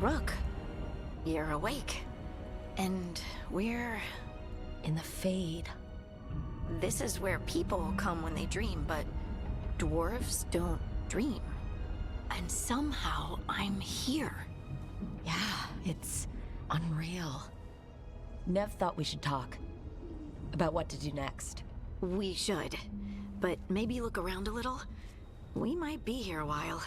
Rook, you're awake. And we're In the Fade. This is where people come when they dream, but dwarves don't dream. And somehow I'm here. Yeah, it's unreal. Nev thought we should talk about what to do next. We should. But maybe look around a little. We might be here a while.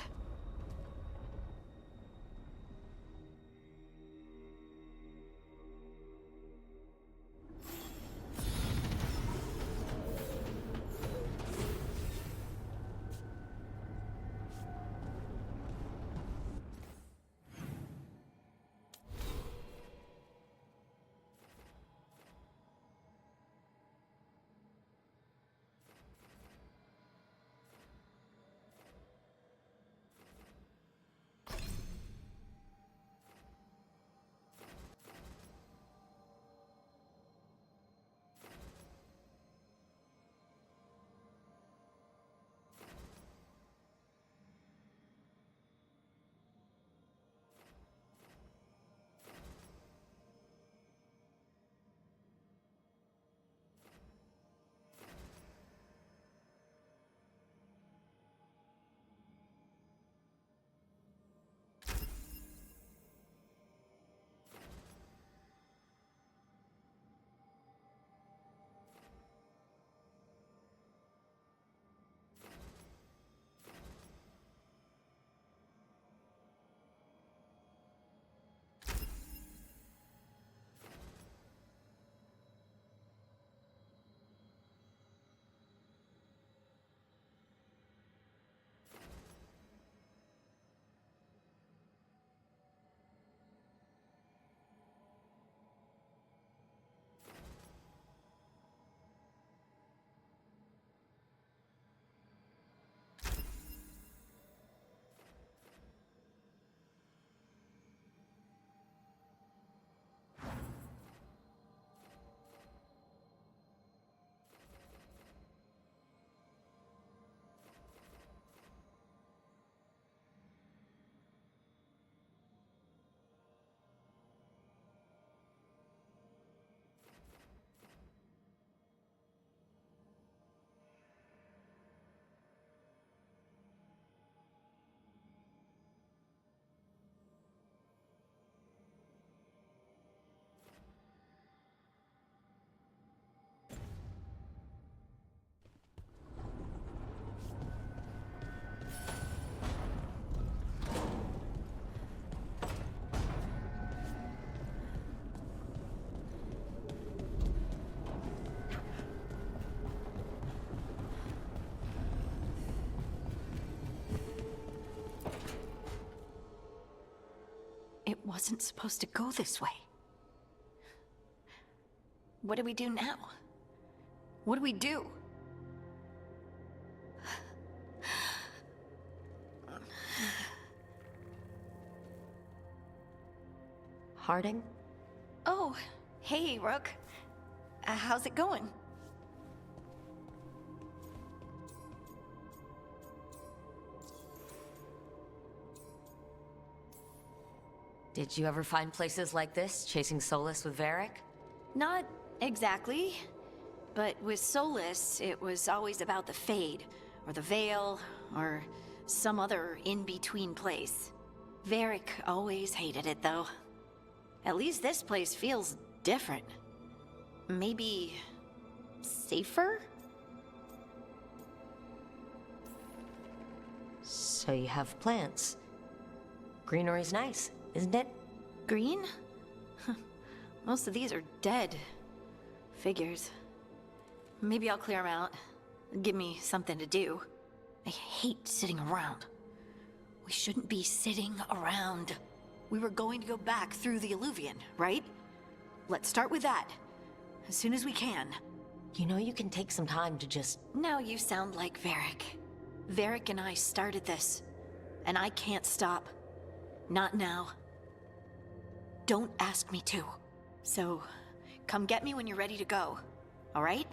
It wasn't supposed to go this way. What do we do now? What do we do? Harding? Oh, hey, Rook. How's it going? Did you ever find places like this, chasing Solus with Varric? Not exactly. But with Solus, it was always about the Fade, or the Veil, or some other in-between place. Varric always hated it, though. At least this place feels different. Maybe safer? So you have plants. Greenery's nice, isn't it? Green? Most of these are dead. Figures. Maybe I'll clear them out. Give me something to do. I hate sitting around. We shouldn't be sitting around. We were going to go back through the Illuvian, right? Let's start with that. As soon as we can. You know you can take some time to just... Now you sound like Varric. Varric and I started this. And I can't stop. Not now. Don't ask me to. So, come get me when you're ready to go. All right?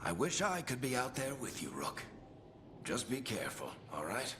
I wish I could be out there with you, Rook. Just be careful, all right?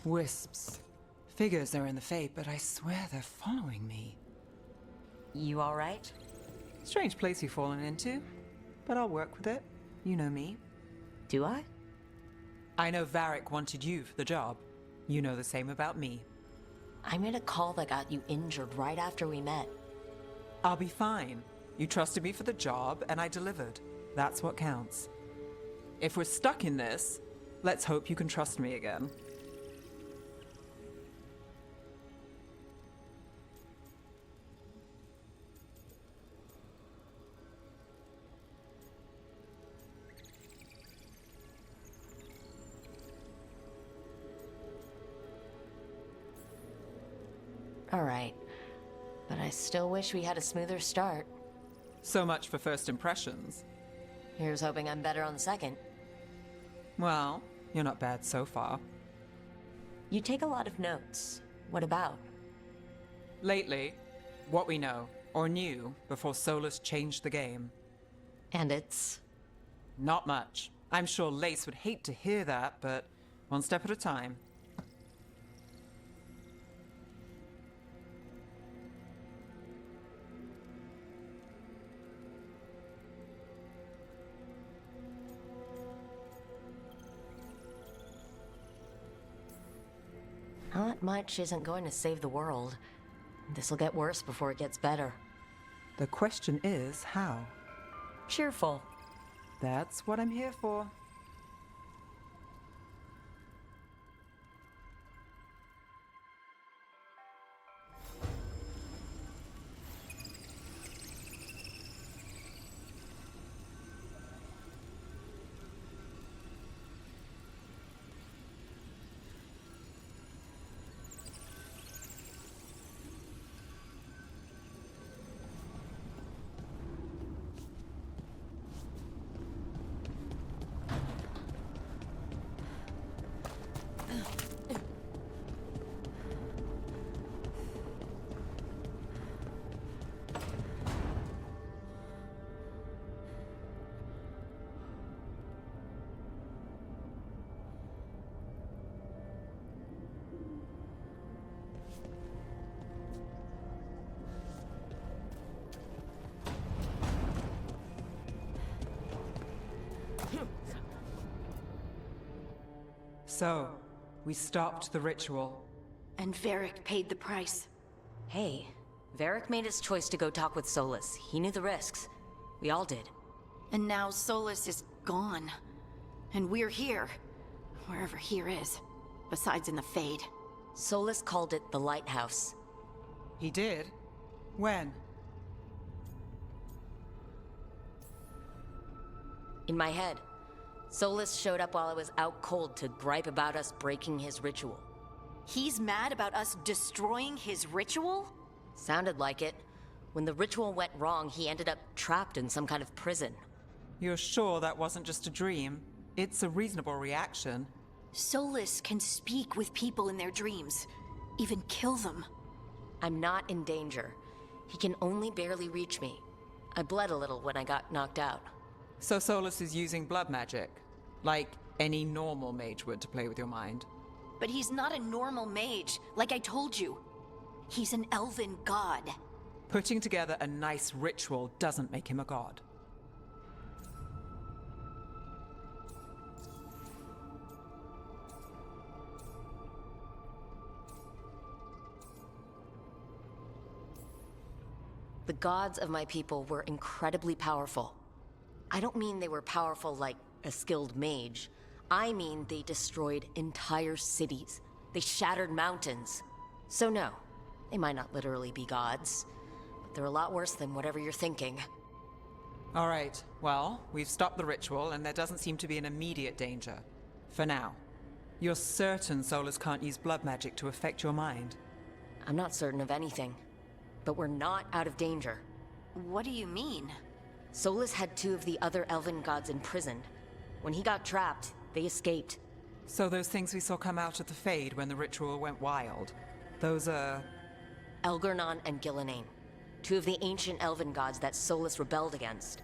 Wisps. Figures are in the fate, but I swear they're following me. You alright? Strange place you've fallen into, but I'll work with it. You know me. Do I? I know Varric wanted you for the job. You know the same about me. I made a call that got you injured right after we met. I'll be fine. You trusted me for the job, and I delivered. That's what counts. If we're stuck in this, let's hope you can trust me again. Alright. But I still wish we had a smoother start. So much for first impressions. Here's hoping I'm better on the second. Well, you're not bad so far. You take a lot of notes. What about? Lately, what we know, or knew, before Solus changed the game. And it's... Not much. I'm sure Lace would hate to hear that, but one step at a time. Not much isn't going to save the world. This'll get worse before it gets better. The question is, how? Cheerful. That's what I'm here for. So, we stopped the ritual. And Varric paid the price. Hey, Varric made his choice to go talk with Solus. He knew the risks. We all did. And now Solus is gone. And we're here. Wherever here is. Besides in the Fade. Solus called it the Lighthouse. He did? When? In my head. Solus showed up while I was out cold to gripe about us breaking his ritual. He's mad about us destroying his ritual? Sounded like it. When the ritual went wrong, he ended up trapped in some kind of prison. You're sure that wasn't just a dream? It's a reasonable reaction. Solus can speak with people in their dreams. Even kill them. I'm not in danger. He can only barely reach me. I bled a little when I got knocked out. So Solus is using blood magic? Like any normal mage would to play with your mind? But he's not a normal mage, like I told you. He's an elven god. Putting together a nice ritual doesn't make him a god. The gods of my people were incredibly powerful. I don't mean they were powerful like a skilled mage. I mean they destroyed entire cities. They shattered mountains. So no, they might not literally be gods, but they're a lot worse than whatever you're thinking. All right, well, we've stopped the ritual and there doesn't seem to be an immediate danger. For now. You're certain Solus can't use blood magic to affect your mind? I'm not certain of anything, but we're not out of danger. What do you mean? Solus had two of the other elven gods imprisoned. When he got trapped, they escaped. So those things we saw come out of the Fade when the ritual went wild, those are... Elgernon and Gillenane, two of the ancient elven gods that Solus rebelled against.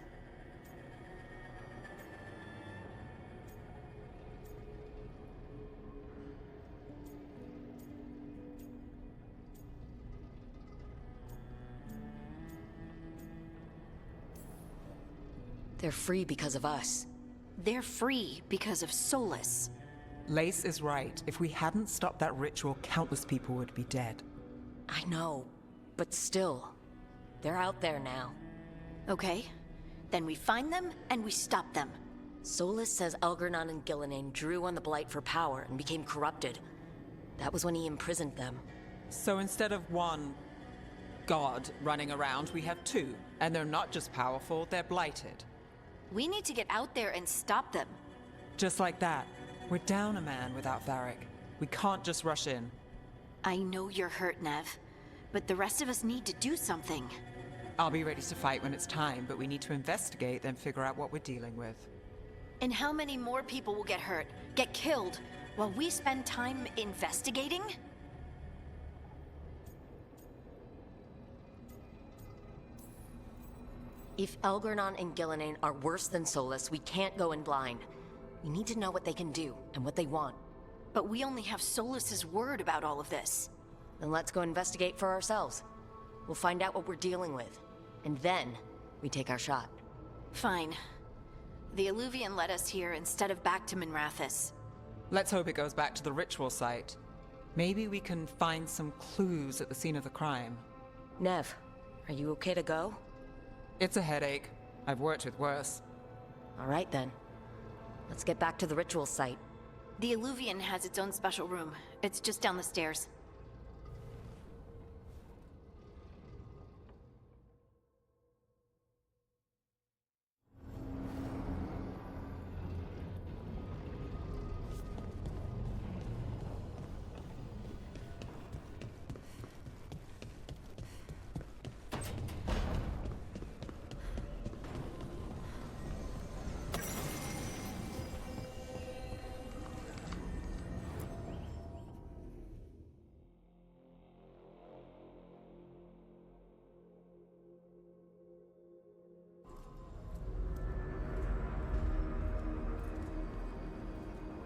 They're free because of us. They're free because of Solus. Lace is right. If we hadn't stopped that ritual, countless people would be dead. I know, but still, they're out there now. Okay, then we find them and we stop them. Solus says Elgernon and Gillenane drew on the Blight for power and became corrupted. That was when he imprisoned them. So instead of one god running around, we have two. And they're not just powerful, they're blighted. We need to get out there and stop them. Just like that. We're down a man without Varric. We can't just rush in. I know you're hurt, Nev, but the rest of us need to do something. I'll be ready to fight when it's time, but we need to investigate, then figure out what we're dealing with. And how many more people will get hurt, get killed, while we spend time investigating? If Elgernon and Gillenane are worse than Solus, we can't go in blind. We need to know what they can do, and what they want. But we only have Solus's word about all of this. Then let's go investigate for ourselves. We'll find out what we're dealing with. And then, we take our shot. Fine. The Illuvian led us here instead of back to Minrathous. Let's hope it goes back to the ritual site. Maybe we can find some clues at the scene of the crime. Nev, are you okay to go? It's a headache. I've worked with worse. All right then. Let's get back to the ritual site. The Illuvian has its own special room. It's just down the stairs.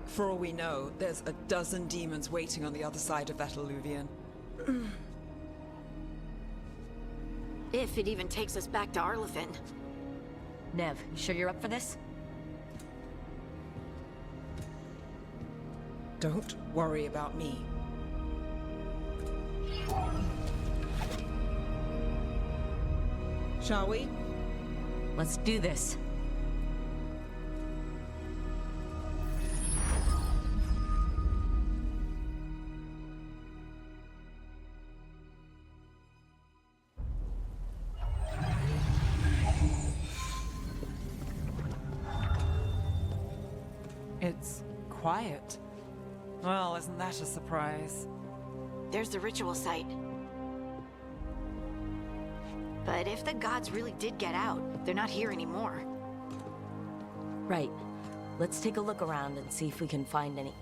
For all we know, there's a dozen demons waiting on the other side of that Illuvian. If it even takes us back to Arlathan. Nev, you sure you're up for this? Don't worry about me. Shall we? Let's do this. It's quiet. Well, isn't that a surprise? There's the ritual site. But if the gods really did get out, they're not here anymore. Right. Let's take a look around and see if we can find any...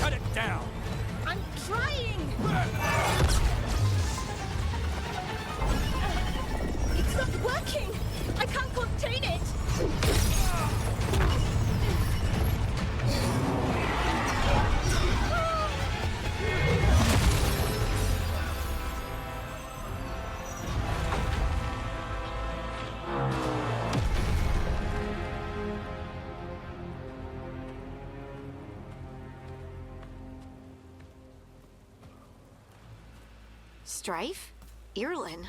Cut it down! I'm trying! It's not working! I can't contain it! Strife? Irlin?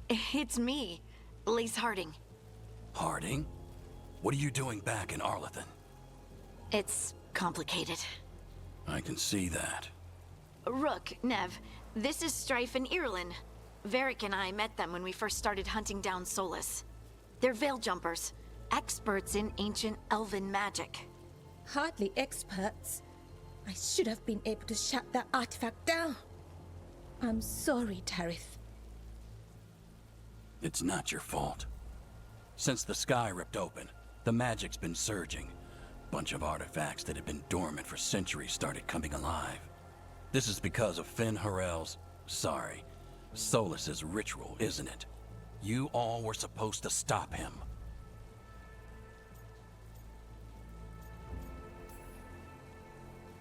It's me, Lace Harding. Harding? What are you doing back in Arlathan? It's complicated. I can see that. Rook, Nev, this is Strife and Irlin. Varric and I met them when we first started hunting down Solus. They're veil jumpers, experts in ancient elven magic. Hardly experts. I should have been able to shut that artifact down. I'm sorry, Tarith. It's not your fault. Since the sky ripped open, the magic's been surging. Bunch of artifacts that had been dormant for centuries started coming alive. This is because of Finn Harel's... sorry, Solus's ritual, isn't it? You all were supposed to stop him.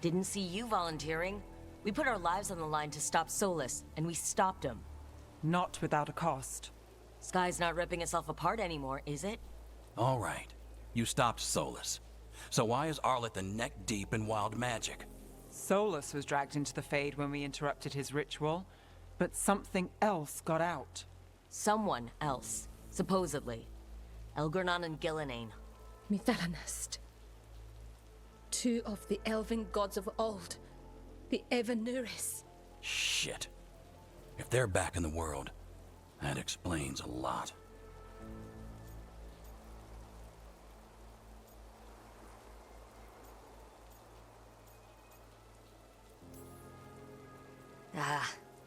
Didn't see you volunteering. We put our lives on the line to stop Solus, and we stopped him. Not without a cost. Sky's not ripping itself apart anymore, is it? All right, you stopped Solus. So why is Arlathan neck deep in wild magic? Solus was dragged into the Fade when we interrupted his ritual, but something else got out. Someone else, supposedly. Elgornon and Gillenane. Mithalanast. Two of the elven gods of old. The Evanuris. Shit. If they're back in the world, that explains a lot.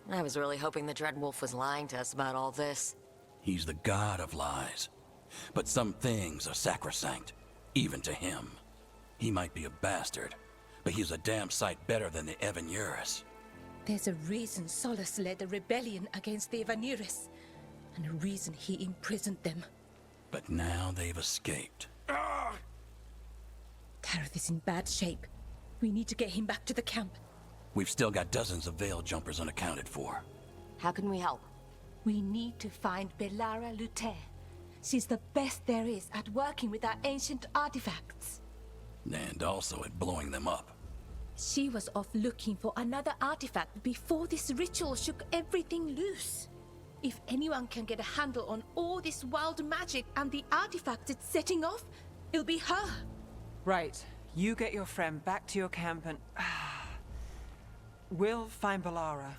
I was really hoping the Dread Wolf was lying to us about all this. He's the god of lies. But some things are sacrosanct, even to him. He might be a bastard, but he's a damn sight better than the Evanuris. There's a reason Solus led a rebellion against the Evanuris, and a reason he imprisoned them. But now they've escaped. Tarith is in bad shape. We need to get him back to the camp. We've still got dozens of veil jumpers unaccounted for. How can we help? We need to find Bellara Luther. She's the best there is at working with our ancient artifacts. And also at blowing them up. She was off looking for another artifact before this ritual shook everything loose. If anyone can get a handle on all this wild magic and the artifacts it's setting off, it'll be her. Right. You get your friend back to your camp and... we'll find Bellara.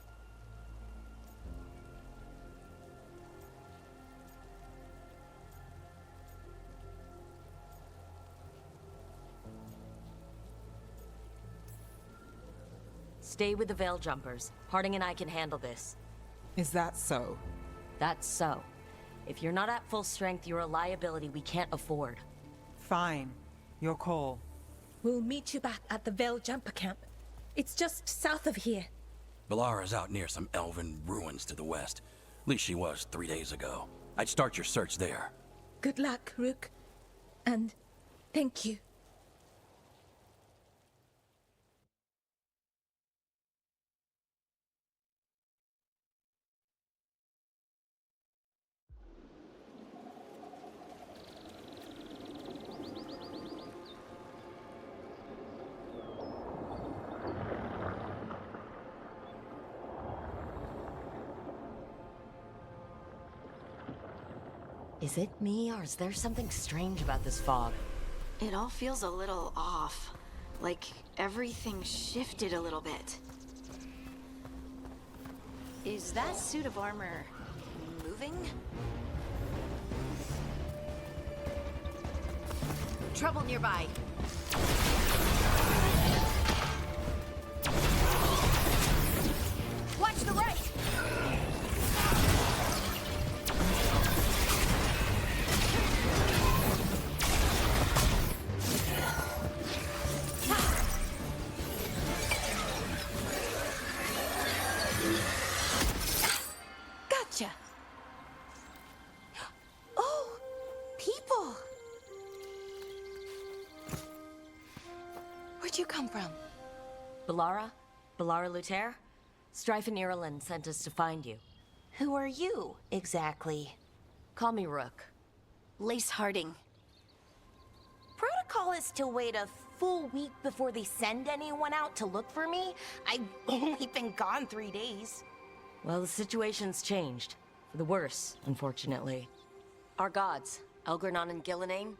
Stay with the Veil Jumpers. Harding and I can handle this. Is that so? That's so. If you're not at full strength, you're a liability we can't afford. Fine. Your call. We'll meet you back at the Veil Jumper camp. It's just south of here. Bellara's out near some elven ruins to the west. At least she was 3 days ago. I'd start your search there. Good luck, Rook. And thank you. Is it me, or is there something strange about this fog? It all feels a little off. Like everything shifted a little bit. Is that suit of armor moving? Trouble nearby. Watch the right! Gotcha. Oh, people. Where'd you come from? Bellara? Bellara Luther? Strife and Ireland sent us to find you. Who are you, exactly? Call me Rook. Lace Harding. Protocol is to wait a full week before they send anyone out to look for me? I've only been gone 3 days. Well, the situation's changed. For the worse, unfortunately. Our gods, Elgranon and Gillenane,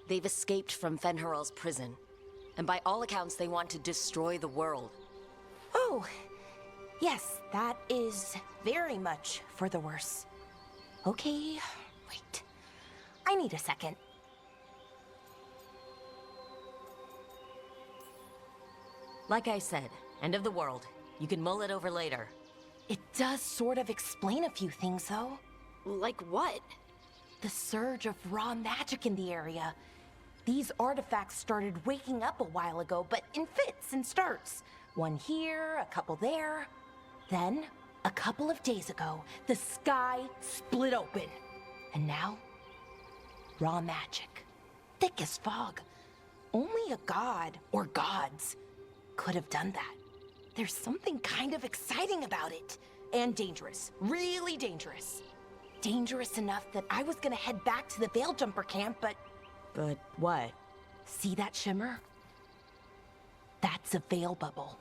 they've escaped from Fen'Haral's prison. And by all accounts, they want to destroy the world. Oh, yes, that is very much for the worse. Okay, wait. I need a second. Like I said, end of the world. You can mull it over later. It does sort of explain a few things, though. Like what? The surge of raw magic in the area. These artifacts started waking up a while ago, but in fits and starts. One here, a couple there. Then, a couple of days ago, the sky split open. And now, raw magic. Thick as fog. Only a god, or gods, could have done that. There's something kind of exciting about it. And dangerous. Really dangerous. Dangerous enough that I was gonna head back to the Veil Jumper camp, but... But what? See that shimmer? That's a veil bubble.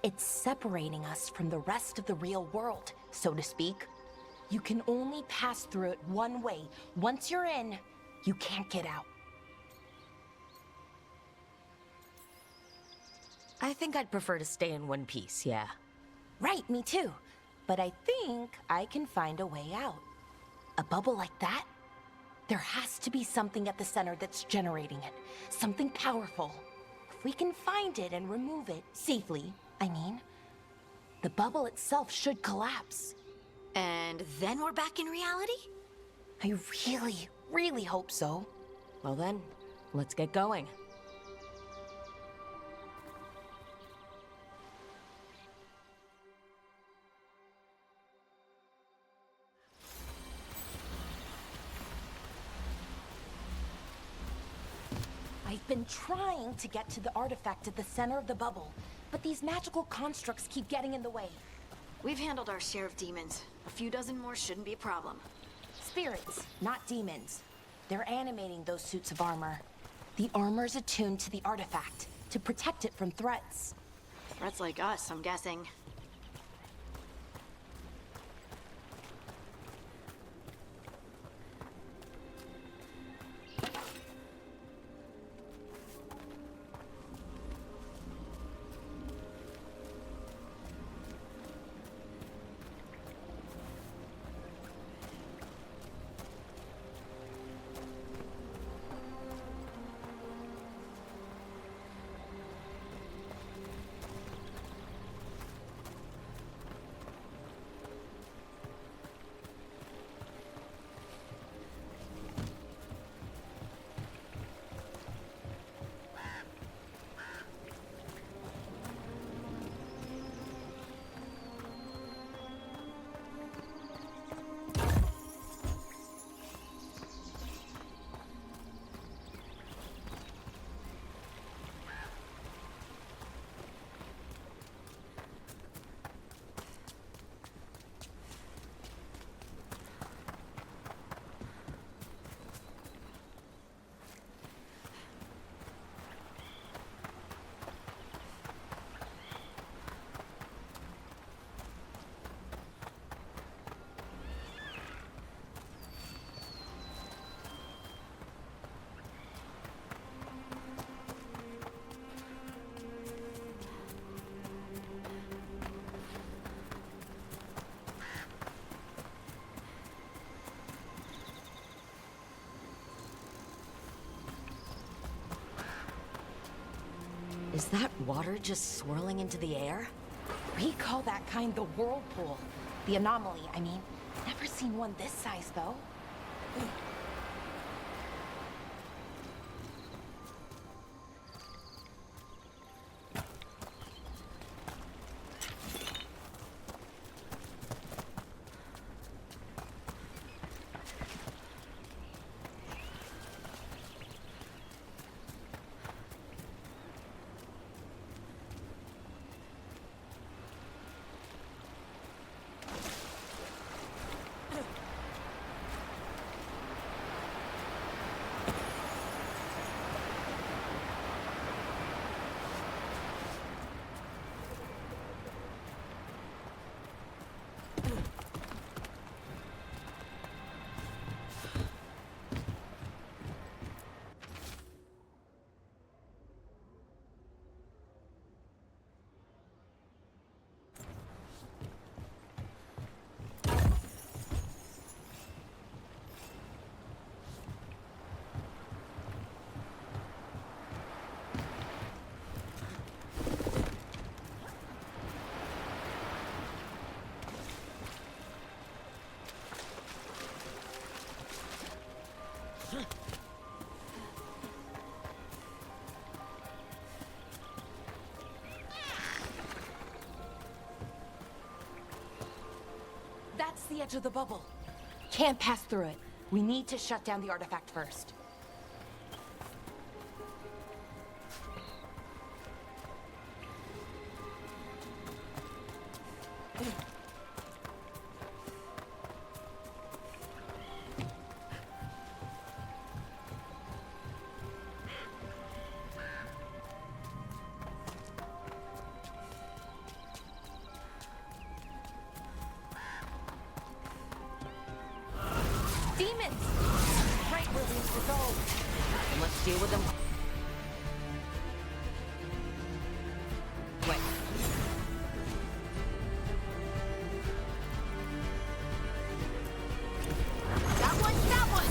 It's separating us from the rest of the real world, so to speak. You can only pass through it one way. Once you're in, you can't get out. I think I'd prefer to stay in one piece, yeah. Right, me too. But I think I can find a way out. A bubble like that? There has to be something at the center that's generating it. Something powerful. If we can find it and remove it, safely, I mean, the bubble itself should collapse. And then we're back in reality? I really, really hope so. Well then, let's get going. I've been trying to get to the artifact at the center of the bubble, but these magical constructs keep getting in the way. We've handled our share of demons. A few dozen more shouldn't be a problem. Spirits, not demons. They're animating those suits of armor. The armor's attuned to the artifact, to protect it from threats. Threats like us, I'm guessing. Is that water just swirling into the air? We call that kind the whirlpool. The anomaly, I mean. Never seen one this size, though. That's the edge of the bubble. Can't pass through it. We need to shut down the artifact first. Demons! Right where we need to go. And let's deal with them. Wait. That one, that one!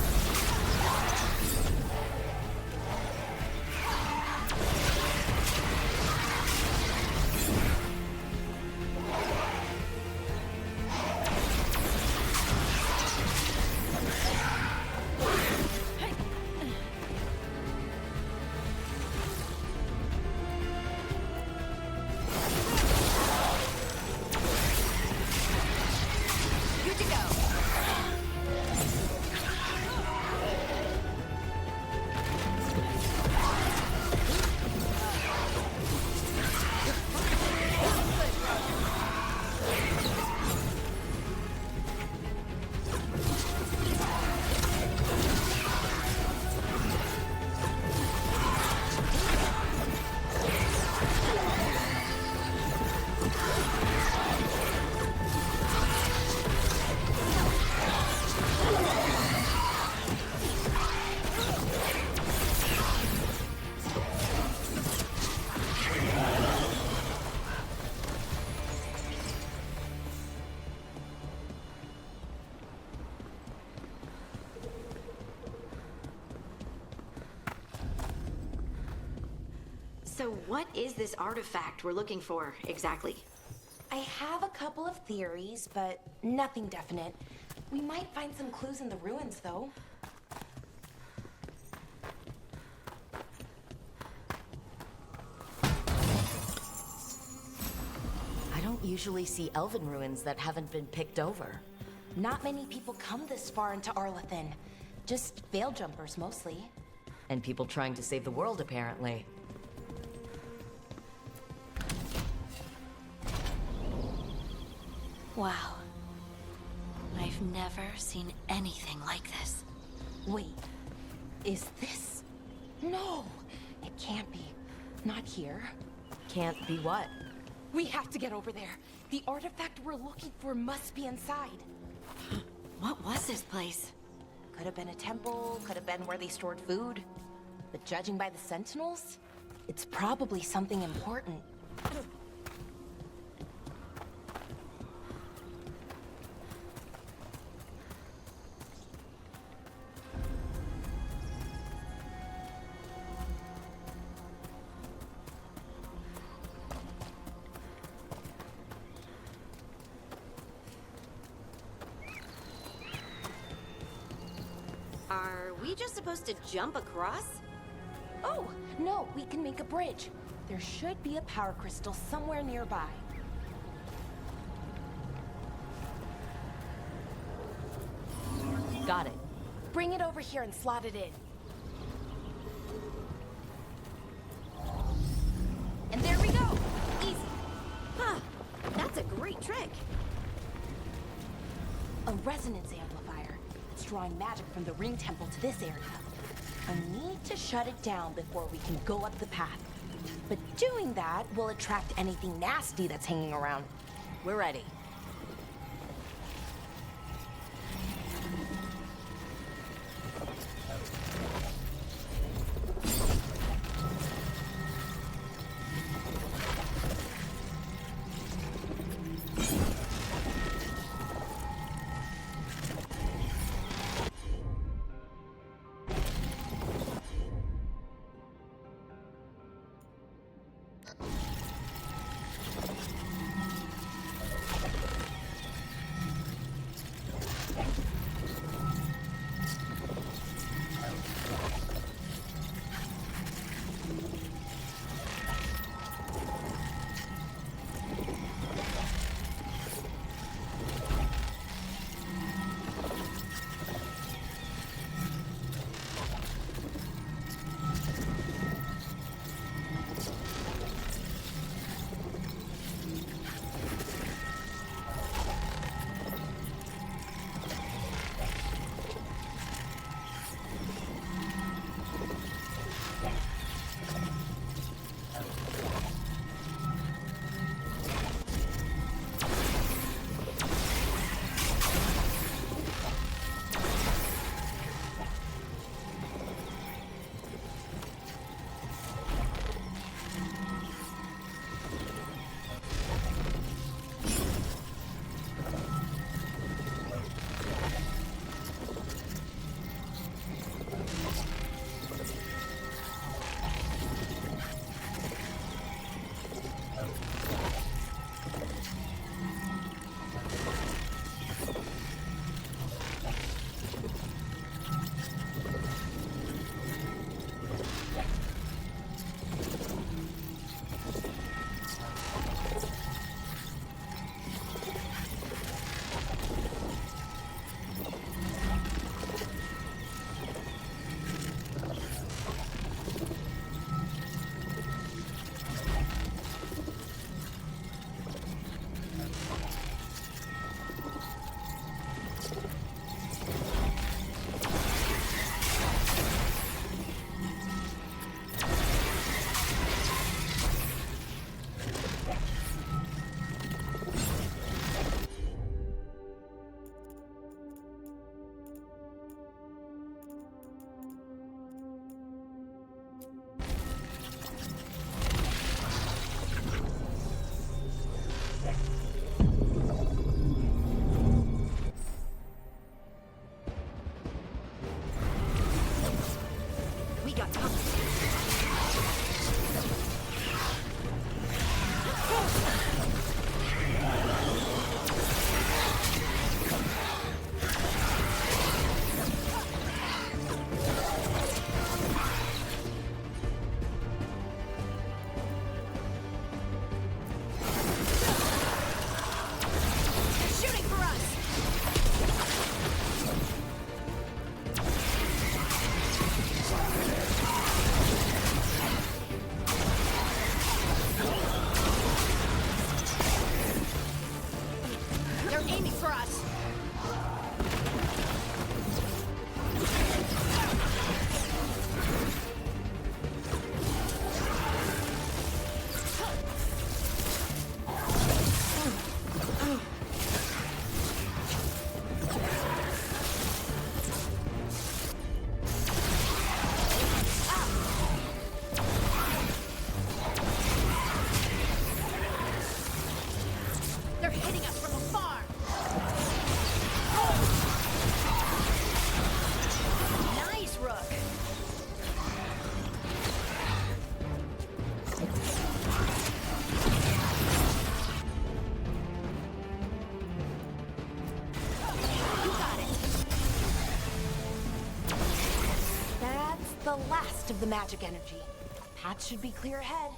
Good to go. So what is this artifact we're looking for, exactly? I have a couple of theories, but nothing definite. We might find some clues in the ruins, though. I don't usually see elven ruins that haven't been picked over. Not many people come this far into Arlathan. Just veil jumpers, mostly. And people trying to save the world, apparently. Wow. I've never seen anything like this. Wait, is this? No, it can't be. Not here. Can't be what? We have to get over there. The artifact we're looking for must be inside. What was this place? Could have been a temple, could have been where they stored food. But judging by the sentinels, it's probably something important. we just supposed to jump across? Oh, no, we can make a bridge. There should be a power crystal somewhere nearby. Got it. Bring it over here and slot it in. And there we go! Easy. Huh, that's a great trick. A resonance amplifier. It's drawing magic from the ring temple to this area. I need to shut it down before we can go up the path. But doing that will attract anything nasty that's hanging around. We're ready. rest of the magic energy. Path should be clear ahead.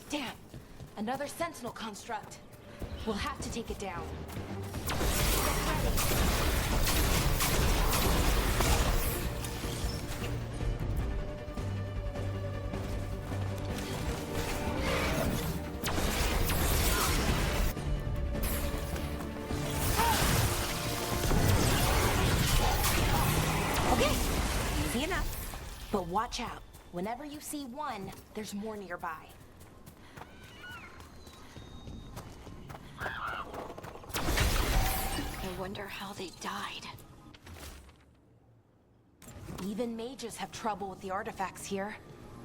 Damn! Another sentinel construct. We'll have to take it down. Get ready. Okay, easy enough. But watch out. Whenever you see one, there's more nearby. I wonder how they died. Even mages have trouble with the artifacts here.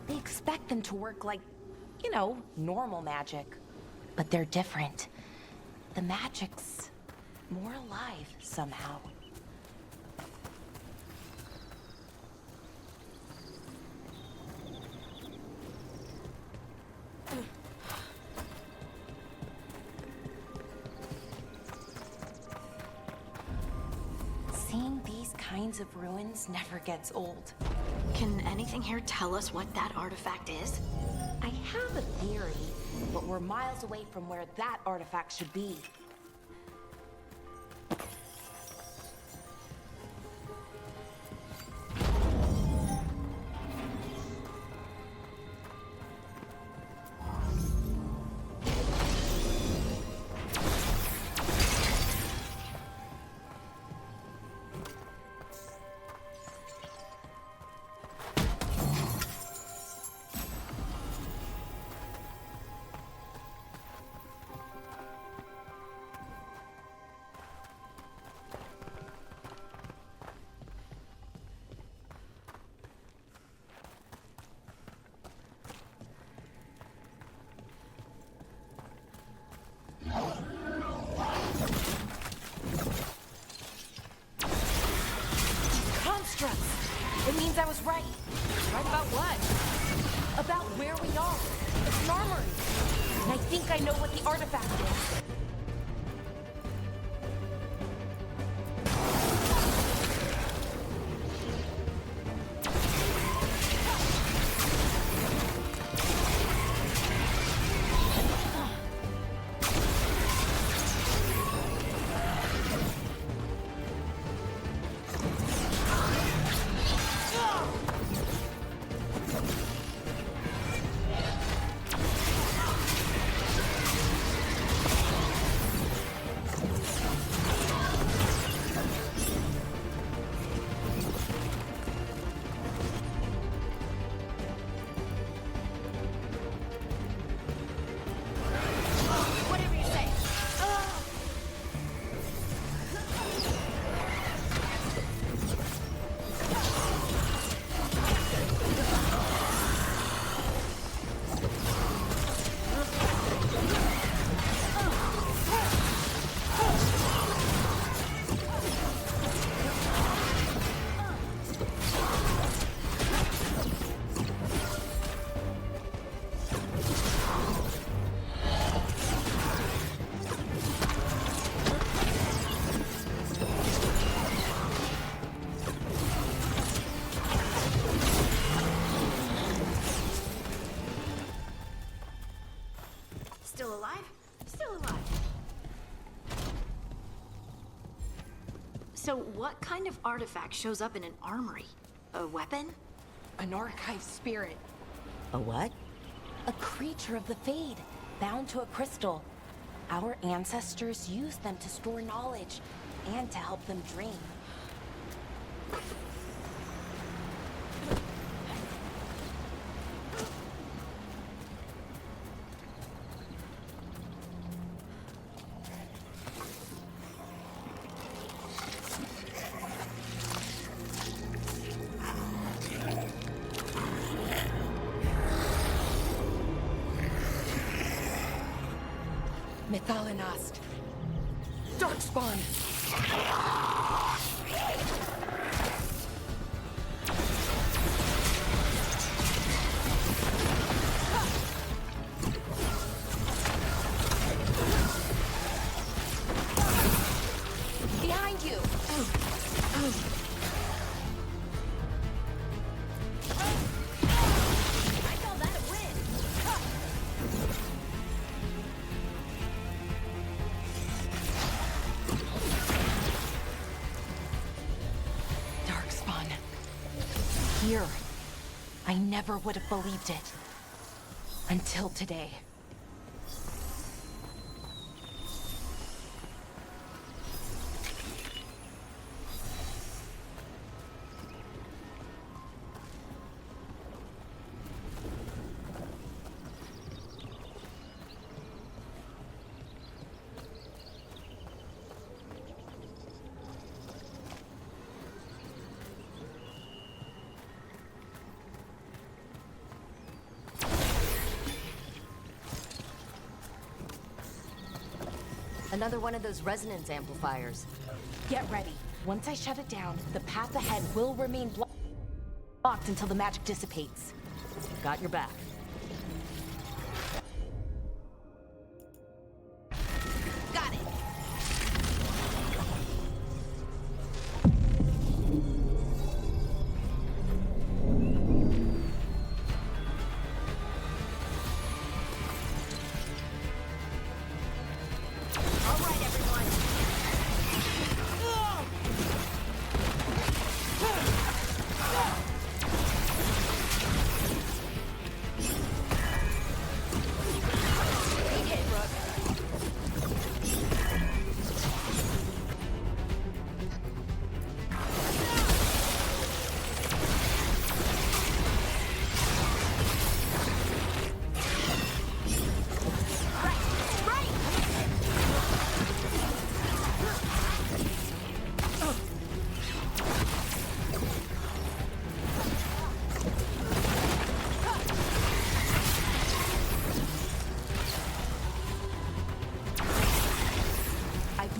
They expect them to work like, you know, normal magic. But they're different. The magic's more alive somehow. Seeing these kinds of ruins never gets old. Can anything here tell us what that artifact is? I have a theory, but we're miles away from where that artifact should be. It means I was right. Right about what? About where we are. It's an armory. And I think I know what the artifact is. So what kind of artifact shows up in an armory? A weapon? An archive spirit. A what? A creature of the Fade, bound to a crystal. Our ancestors used them to store knowledge and to help them dream. Methalinast. Darkspawn! Behind you! I call that a win! Darkspawn. Here. I never would have believed it. Until today. Another one of those resonance amplifiers. Get ready. Once I shut it down, the path ahead will remain blocked until the magic dissipates. Got your back. Got it!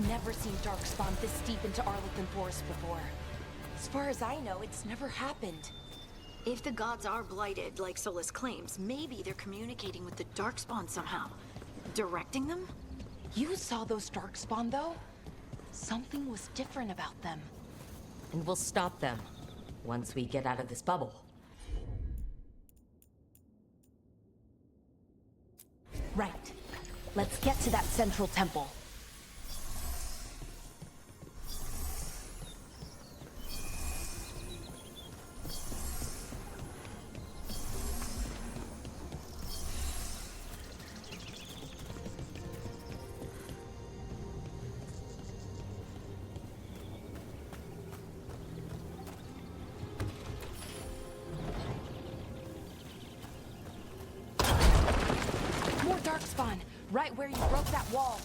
Never seen Darkspawn this deep into Arlathan Forest before. As far as I know, it's never happened. If the gods are blighted, like Solus claims, maybe they're communicating with the Darkspawn somehow. Directing them? You saw those Darkspawn, though? Something was different about them. And we'll stop them once we get out of this bubble. Right. Let's get to that central temple. Darkspawn, right where you broke that wall.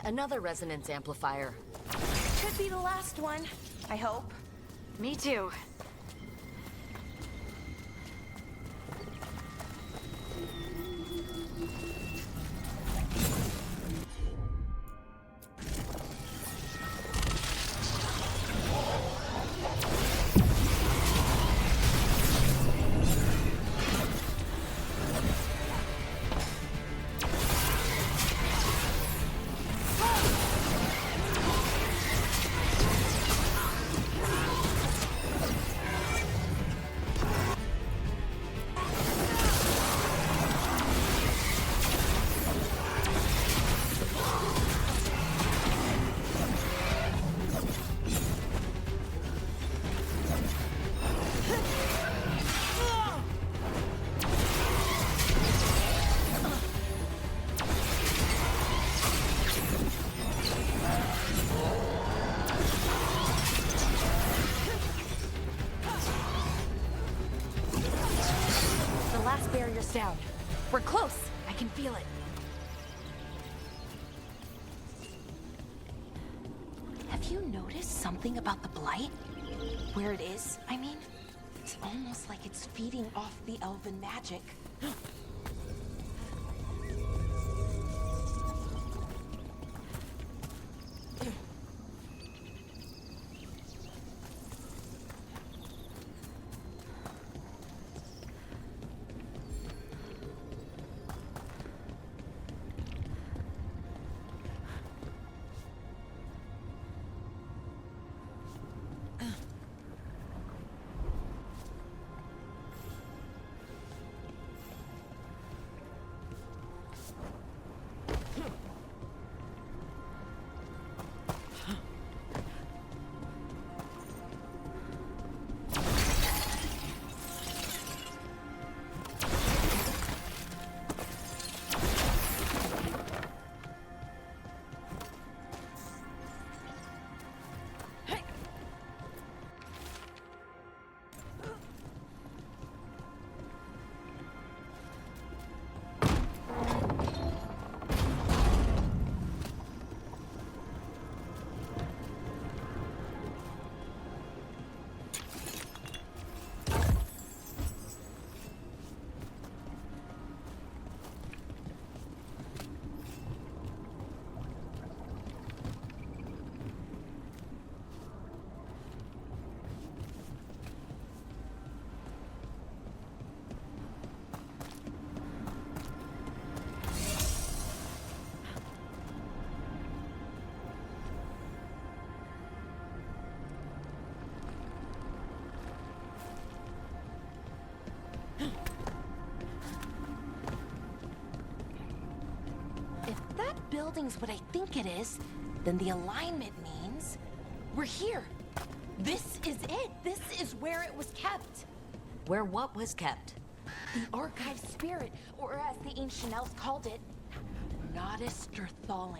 another resonance amplifier. Could be the last one, I hope. Me too. Barrier's down. We're close. I can feel it. Have you noticed something about the blight? Where it is, I mean? It's almost like it's feeding off the elven magic. Building's what I think it is, then the alignment means we're here. This is it. This is where it was kept. Where what was kept? The archive spirit, or as the ancient elves called it, Nodus Thalin.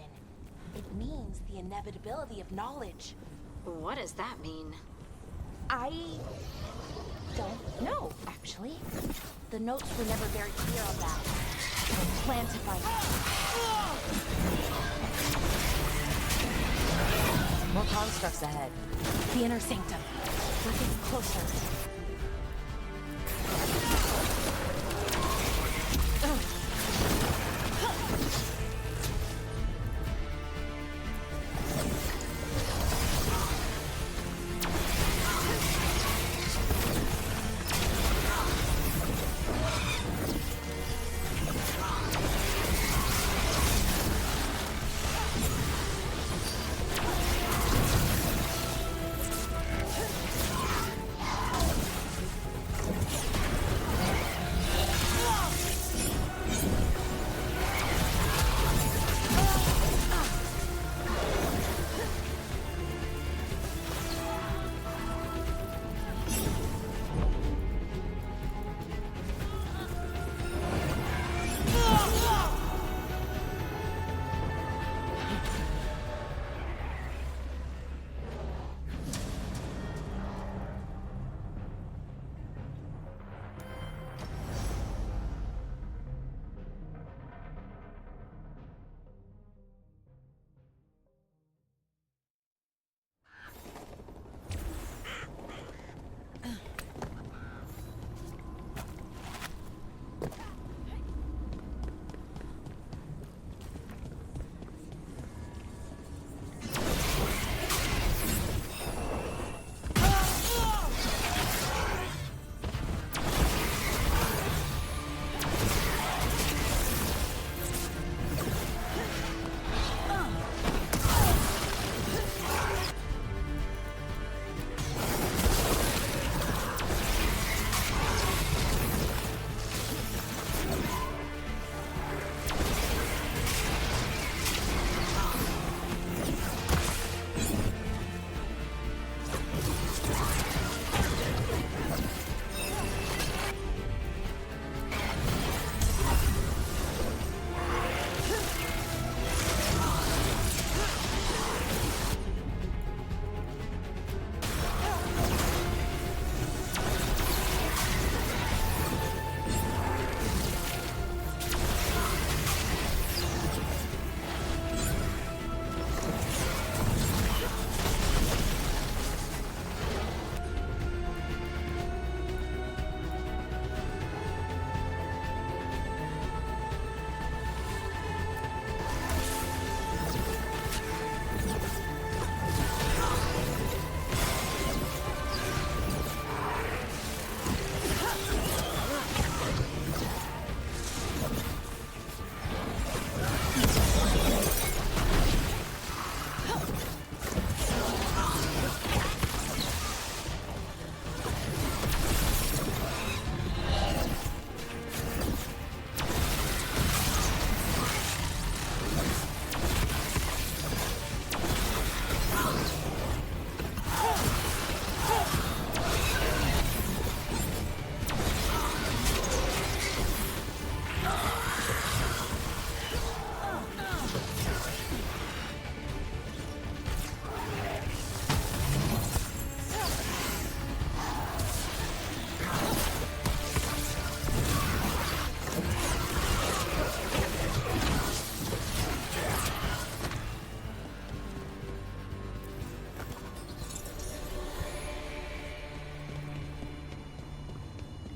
It means the inevitability of knowledge. What does that mean? I don't know, actually. The notes were never very clear on that. I plan to find out. More constructs ahead. The inner sanctum. We're getting closer.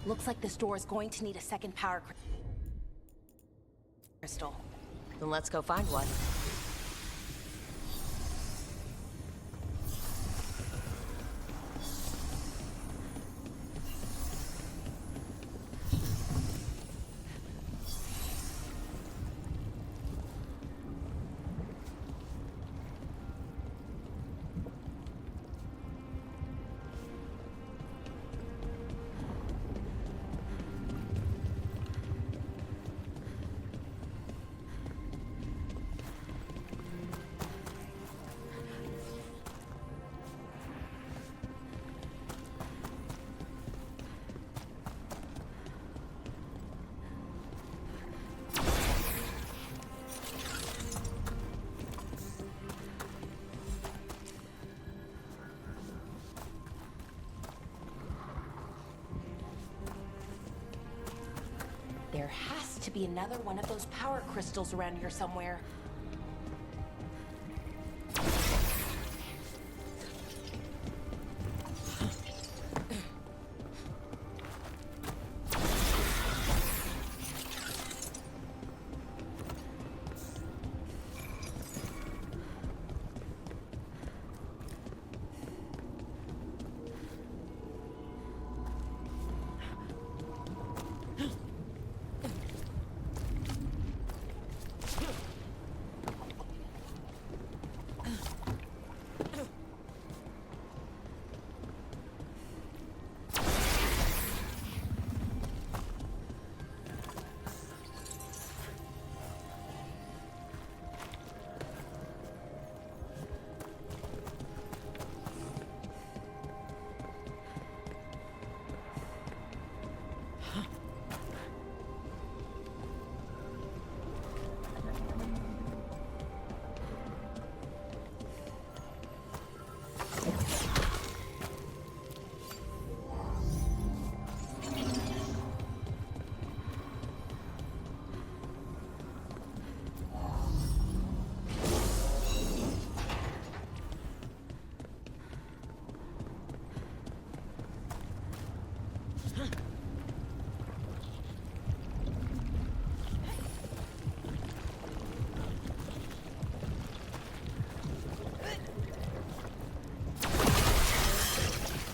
Looks like this door is going to need a second power crystal. Then let's go find one. There has to be another one of those power crystals around here somewhere.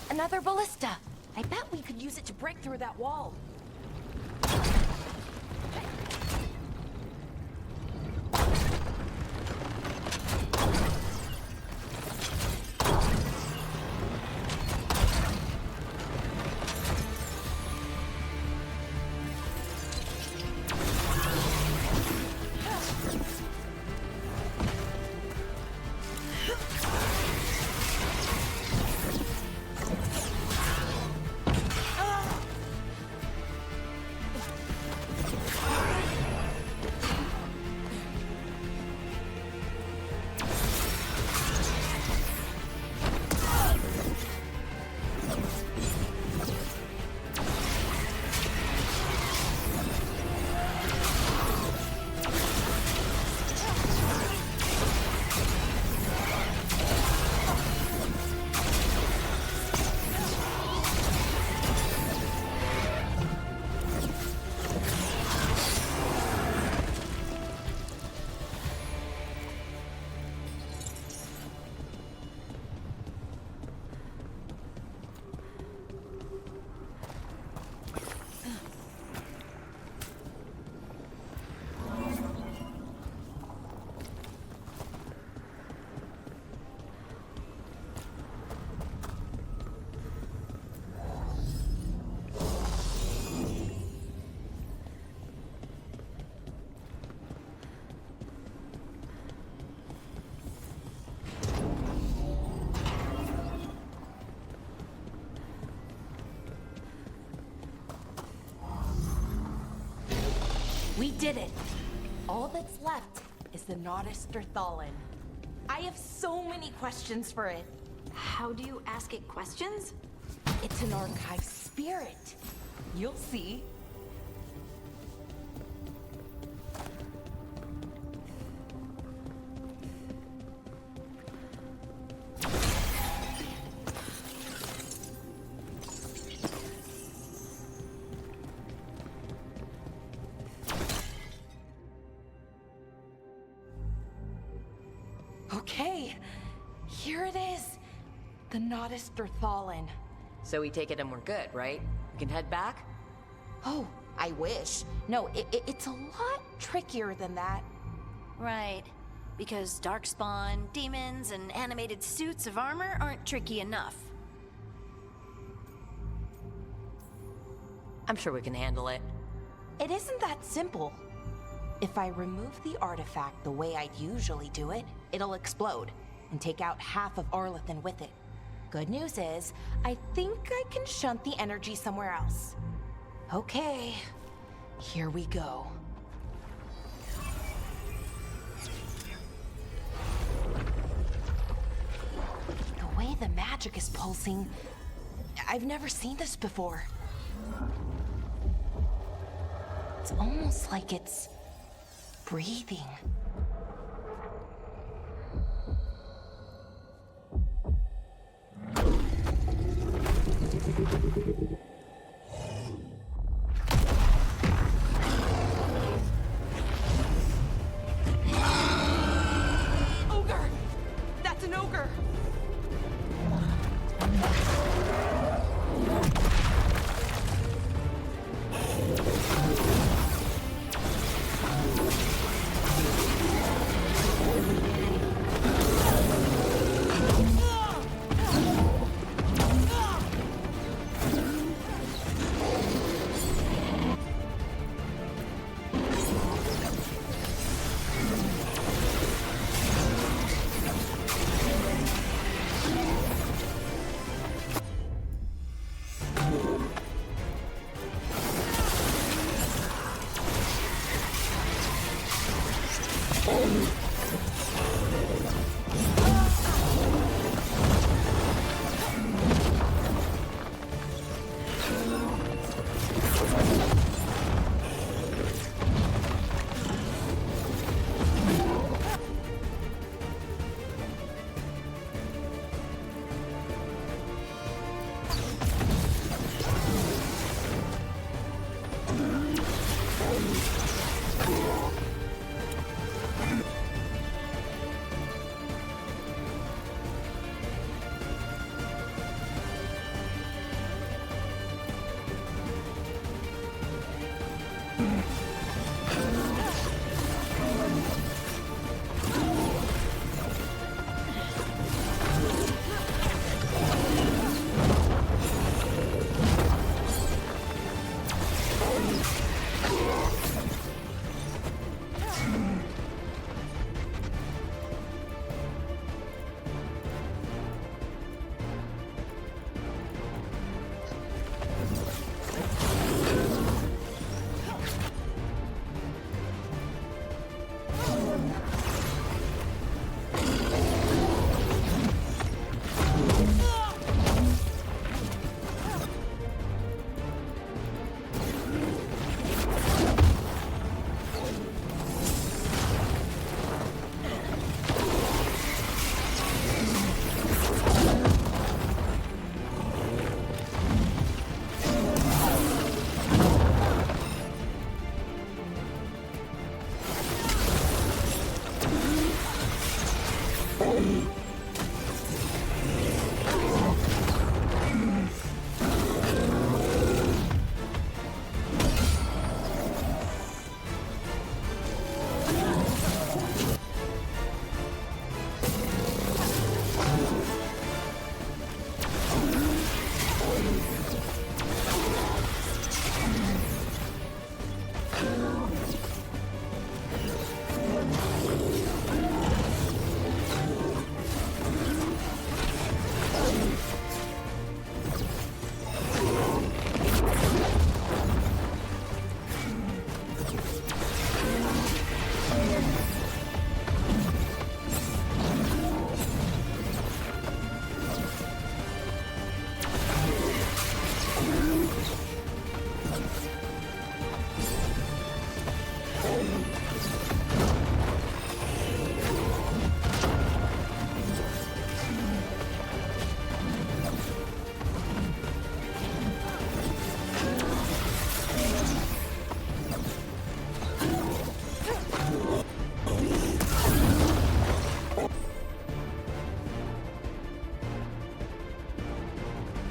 Another ballista. I bet we could use it to break through that wall. We did it! All that's left is the Nodus Thalin. I have so many questions for it. How do you ask it questions? It's an archive spirit. You'll see. The Noddist are Thalin. So we take it and we're good, right? We can head back? Oh, I wish. No, it's a lot trickier than that. Right. Because darkspawn, demons, and animated suits of armor aren't tricky enough. I'm sure we can handle it. It isn't that simple. If I remove the artifact the way I'd usually do it, it'll explode and take out half of Arlathan with it. Good news is, I think I can shunt the energy somewhere else. Okay, here we go. The way the magic is pulsing, I've never seen this before. It's almost like it's breathing. Ogre! That's an ogre!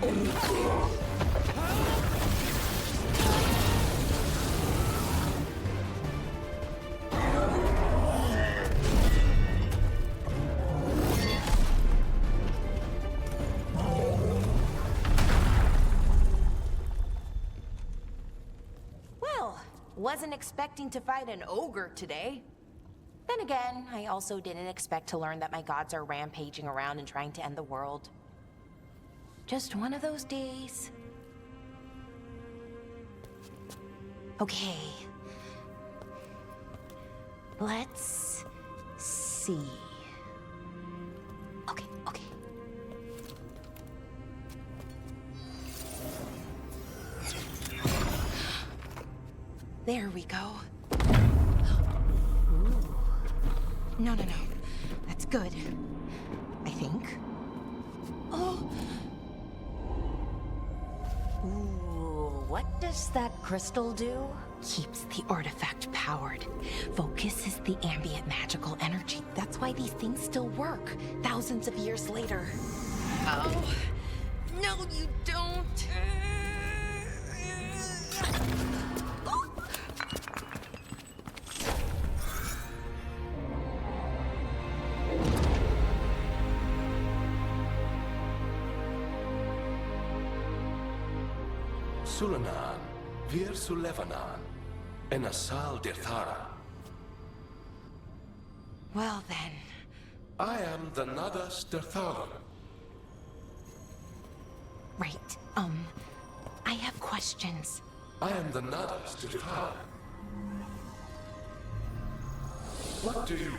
Well, wasn't expecting to fight an ogre today. Then again, I also didn't expect to learn that my gods are rampaging around and trying to end the world. Just one of those days. Okay. Let's see. Okay. There we go. Ooh. No. That's good. I think. Oh. Ooh, what does that crystal do? Keeps the artifact powered. Focuses the ambient magical energy. That's why these things still work, thousands of years later. Oh. No, you don't. Sulanan, Vir Sulevanan, and Asal Dirthara. Well then. I am the Nadas Dirthalan. Right, I have questions. I am the Nadas Dirthalan. What do you...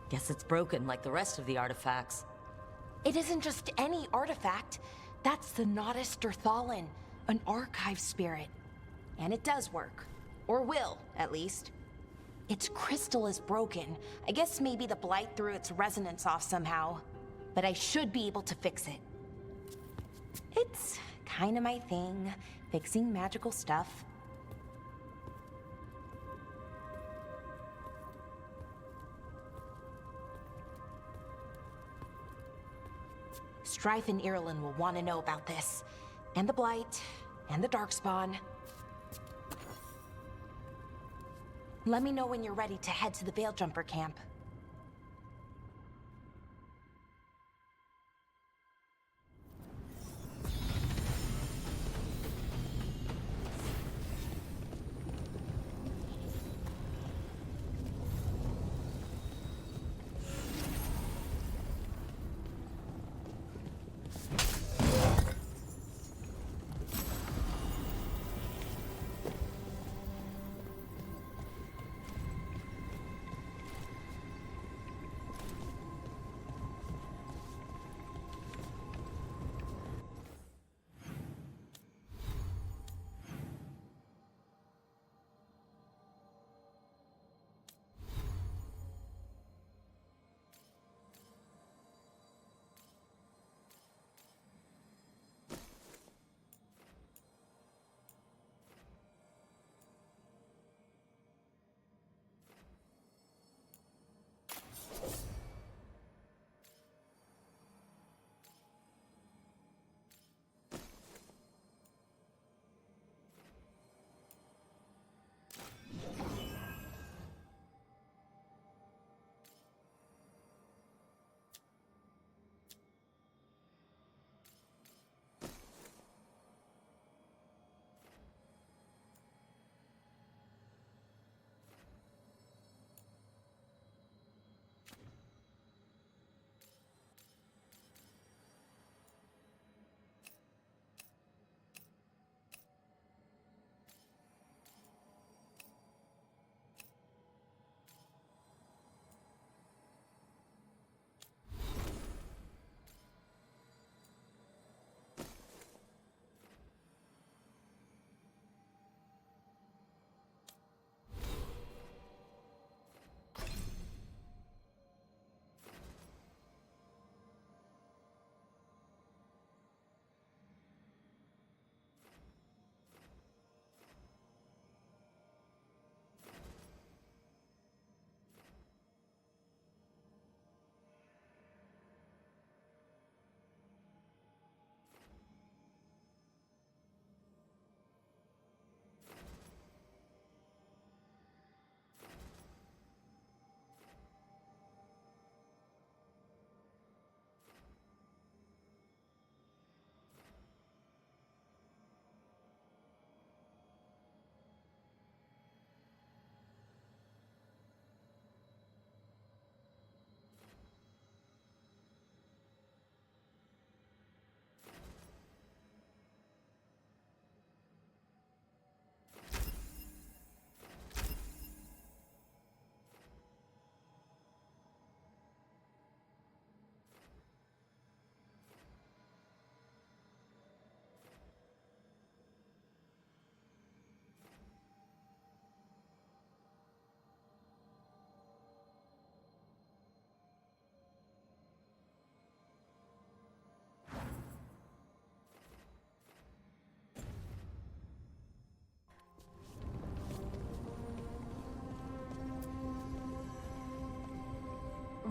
Guess it's broken like the rest of the artifacts. It isn't just any artifact. That's the Nadas Dirthalan, an archive spirit. And it does work. Or will, at least. Its crystal is broken. I guess maybe the blight threw its resonance off somehow. But I should be able to fix it. It's kind of my thing, fixing magical stuff. Strife and Irulan will want to know about this. And the Blight, and the Darkspawn. Let me know when you're ready to head to the Veil-Jumper camp.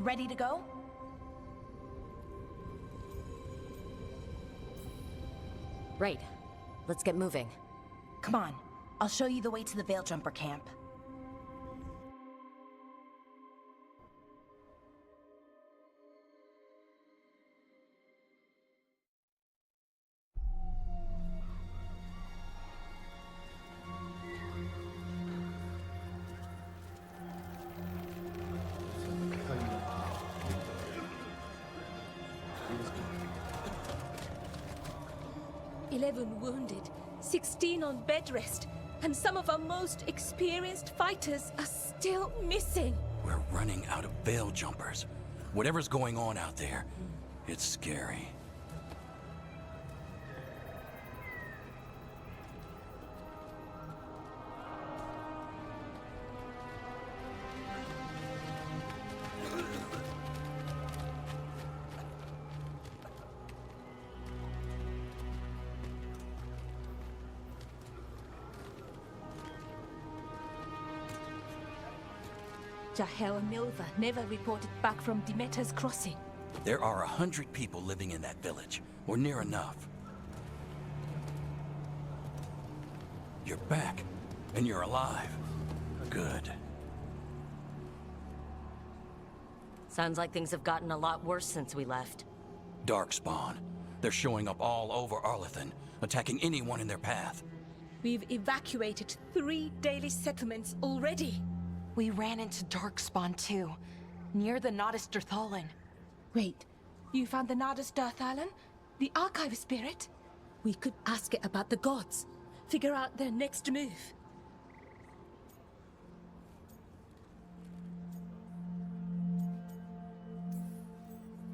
ready to go? Right. Let's get moving. Come on, I'll show you the way to the Veil Jumper camp. "11 wounded, 16 on bed rest, and some of our most experienced fighters are still missing." We're running out of veil jumpers. Whatever's going on out there, it's scary. Jahel and Milva never reported back from Demeter's crossing. There are 100 people living in that village, or near enough. You're back, and you're alive. Good. Sounds like things have gotten a lot worse since we left. Darkspawn. They're showing up all over Arlathan, attacking anyone in their path. We've evacuated 3 daily settlements already. We ran into Darkspawn too, near the Nodus Dirthalan. Wait, you found the Nodus Dirthalan? The archive spirit? We could ask it about the gods. Figure out their next move.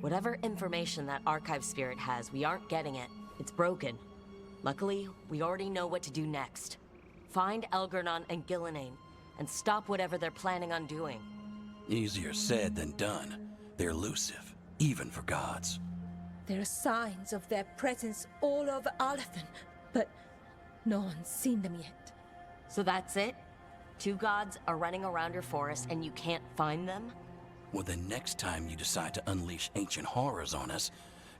Whatever information that archive spirit has, we aren't getting it. It's broken. Luckily, we already know what to do next. Find Elgernon and Gillenane, and stop whatever they're planning on doing. Easier said than done. They're elusive, even for gods. There are signs of their presence all over Arlathan, but no one's seen them yet. So that's it? 2 gods are running around your forest and you can't find them? Well, the next time you decide to unleash ancient horrors on us,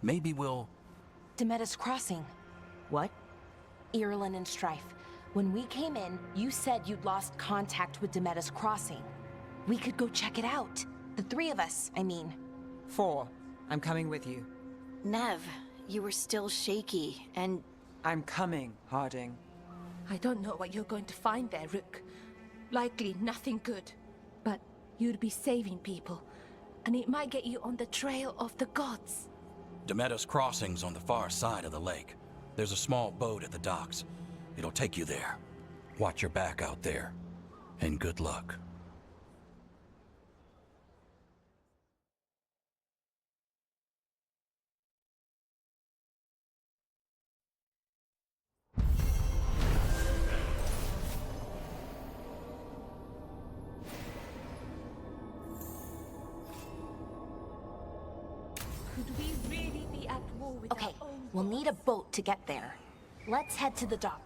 maybe we'll... Demeter's Crossing. What? Irulan and Strife. When we came in, you said you'd lost contact with Demeter's Crossing. We could go check it out. The 3 of us, I mean. 4. I'm coming with you. Nev, you were still shaky, and I'm coming, Harding. I don't know what you're going to find there, Rook. Likely nothing good. But you'd be saving people, and it might get you on the trail of the gods. Demeter's Crossing's on the far side of the lake. There's a small boat at the docks. It'll take you there. Watch your back out there. And good luck. Could we really be at war with Okay, our own we'll gods? need a boat to get there. Let's head to the dock.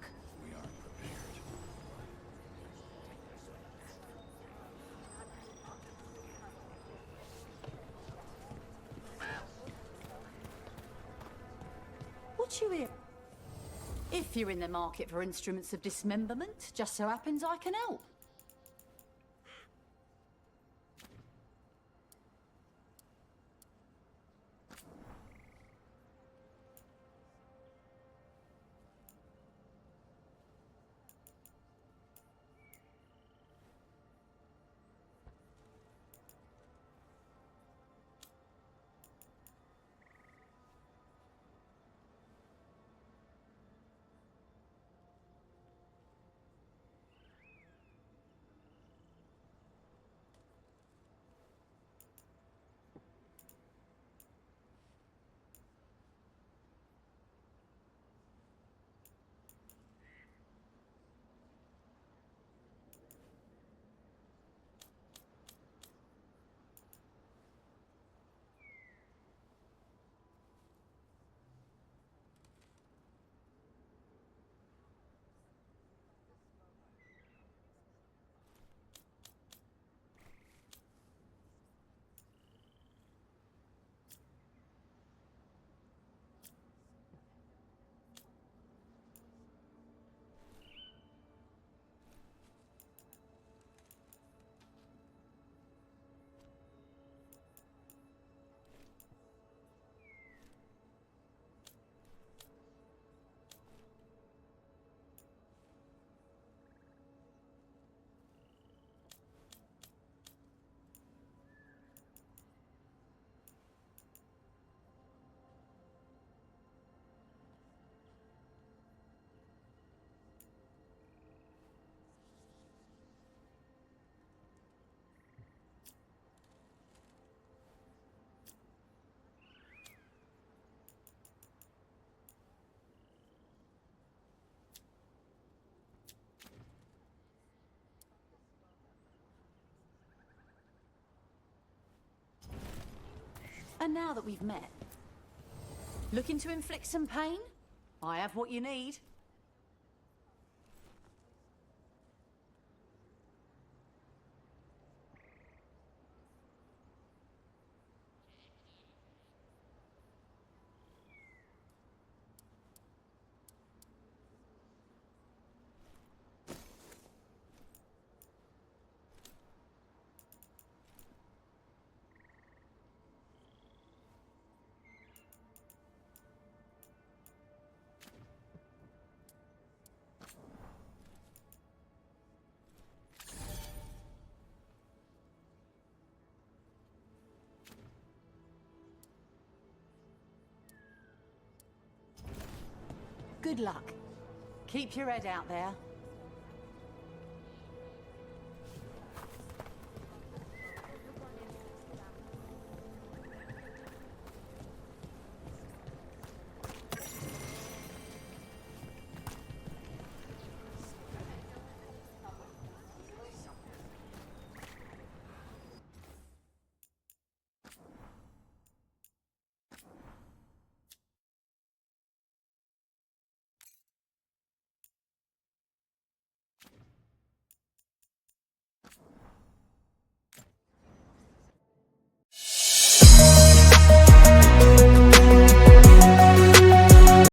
What you here? If you're in the market for instruments of dismemberment, just so happens I can help. And now that we've met, looking to inflict some pain? I have what you need. Good luck. Keep your head out there.